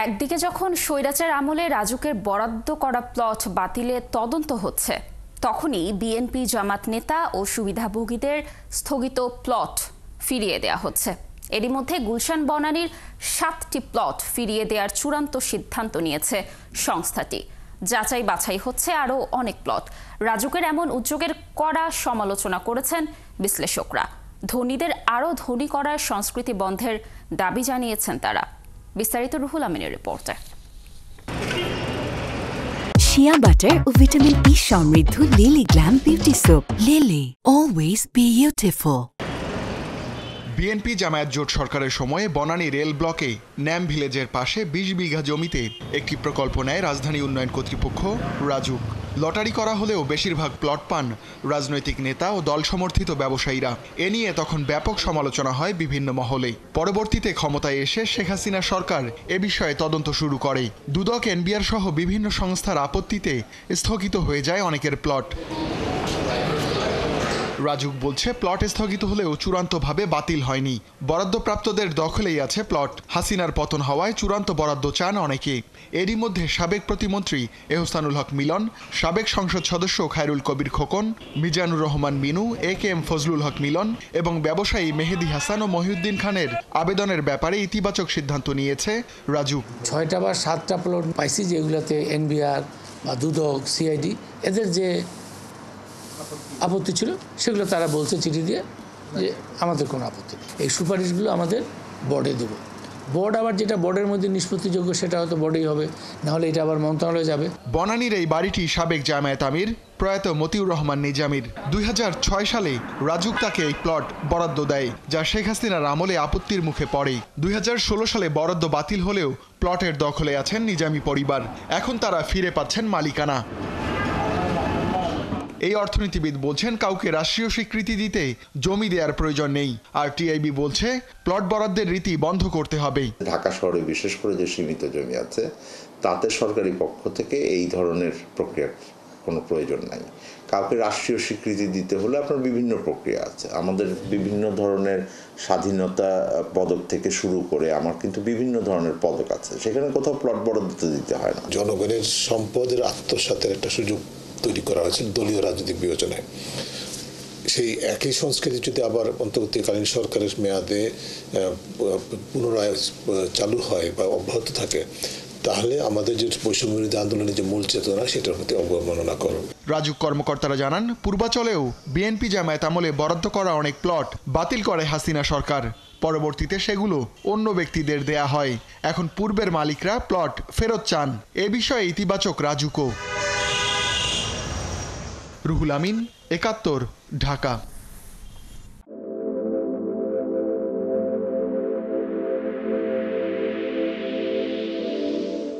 একদিকে যখন স্বৈরাচার আমলে রাজুকের বরাদ্দ করা প্লট বাতিলে তদন্ত হচ্ছে, তখনই বিএনপি জামাত নেতা ও সুবিধাভোগীদের স্থগিত প্লট ফিরিয়ে দেয়া হচ্ছে। এরই মধ্যে গুলশান বনানীর 7টি প্লট ফিরিয়ে দেওয়ার চূড়ান্ত সিদ্ধান্ত নিয়েছে সংস্থাটি। যাচাই বাছাই হচ্ছে আরও অনেক প্লট। রাজুকের এমন উদ্যোগের কড়া সমালোচনা করেছেন বিশ্লেষকরা। ধনীদের আরও ধনী করার সংস্কৃতি বন্ধের দাবি জানিয়েছেন তারা। বিস্তারিত রুহুল আমিনের রিপোর্টে। শিয়া বাটার ও ভিটামিন ই সমৃদ্ধ lily glam beauty soap. Lily, always beautiful. BNP Jamaat জোট সরকারের সময়ে বনানী রেল ব্লকে ন্যাম ভিলেজের পাশে ২০ বিঘা জমিতে একটি প্রকল্প নেয় রাজধানী উন্নয়ন কর্তৃপক্ষ রাজুক। লটারি করা হলেও বেশিরভাগ প্লট পান রাজনৈতিক নেতা ও দল সমর্থিত ব্যবসায়ীরা। এ নিয়ে তখন ব্যাপক সমালোচনা হয় বিভিন্ন মহলে। পরবর্তীতে ক্ষমতায় এসে শেখ হাসিনা সরকার এ বিষয়ে তদন্ত শুরু করে। দুদক, এনবিআর সহ বিভিন্ন সংস্থার আপত্তিতে স্থগিত হয়ে যায় অনেকের প্লট। রাজুক বলছে, প্লট স্থগিত হলেও চূড়ান্তভাবে বাতিল হয়নি। বরাদ্দপ্রাপ্তদের দখলেই আছে প্লট। হাসিনার পতন হওয়ায় চূড়ান্ত বরাদ্দ চান অনেকে। এরই মধ্যে সাবেক প্রতিমন্ত্রী এহসানুল হক মিলন, সাবেক সংসদ সদস্য খায়রুল কবির খোকন, মিজানুর রহমান মিনু, একেএম ফজলুল হক মিলন এবং ব্যবসায়ী মেহেদি হাসান ও মহিউদ্দিন খানের আবেদনের ব্যাপারে ইতিবাচক সিদ্ধান্ত নিয়েছে রাজুক। 6টা বা 7টা প্লট পাইছি, যেগুলোতে এনবিআর বা দুদক, সিআইডি এদের যে আপত্তি ছিল সেগুলো তারা বলছে চিঠি দিয়ে যে আমাদের কোনো আপত্তি নেই। এই সুপারিশগুলো আমাদের বোর্ডে দেব। বোর্ড আবার যেটা বোর্ডের মধ্যে নিষ্পত্তিযোগ্য সেটা হয়তো বোর্ডেই হবে, নাহলে এটা আবার মন্ত্রণালয়ে যাবে। বনানীর এই বাড়িটি সাবেক জামায়াত আমির প্রয়াত মতিউর রহমান নিজামীর। 2006 সালে রাজুক তাকে এই প্লট বরাদ্দ দেয়, যা শেখ হাসিনার আমলে আপত্তির মুখে পড়ে। 2016 সালে বরাদ্দ বাতিল হলেও প্লটের দখলে আছেন নিজামী পরিবার। এখন তারা ফিরে পাচ্ছেন মালিকানা। এই অর্থনীতিবিদ বলছেন, কাউকে রাষ্ট্রীয় স্বীকৃতি দিতে জমি দেওয়ার প্রয়োজন নেই। আর টিআইবি বলছে, প্লট বরাদ্দের রীতি বন্ধ করতে হবে। ঢাকা শহরে বিশেষ করে যে সীমিত জমি আছে, তাতে সরকারি পক্ষ থেকে এই ধরনের প্রক্রিয়ার কোনো প্রয়োজন নাই। কাউকে রাষ্ট্রীয় স্বীকৃতি দিতে হলে আপনার বিভিন্ন প্রক্রিয়া আছে। আমাদের বিভিন্ন ধরনের স্বাধীনতা পদক থেকে শুরু করে আমার কিন্তু বিভিন্ন ধরনের পদক আছে, সেখানে কোথাও প্লট বরাদ্দ দিতে হয় না। জনগণের সম্পদের আত্মসাতের একটা সুযোগ তৈরি করা হয়েছে দলীয় রাজনৈতিক বিবেচনায়। সেই একই সংস্কৃতি যদি আবার অন্তর্বর্তীকালীন সরকারের মেয়াদে পুনরায় চালু হয় বা অব্যাহত থাকে, তাহলে আমাদের যে বৈষম্য বিরোধী আন্দোলনের যে মূল চেতনা, সেটার প্রতি অবমাননা করো। রাজুক কর্মকর্তারা জানান, পূর্বাচলেও বিএনপি জামায়াত আমলে বরাদ্দ করা অনেক প্লট বাতিল করে হাসিনা সরকার। পরবর্তীতে সেগুলো অন্য ব্যক্তিদের দেয়া হয়। এখন পূর্বের মালিকরা প্লট ফেরত চান। এ বিষয়ে ইতিবাচক রাজুকও। রুহুল আমিন, ৭১, ঢাকা।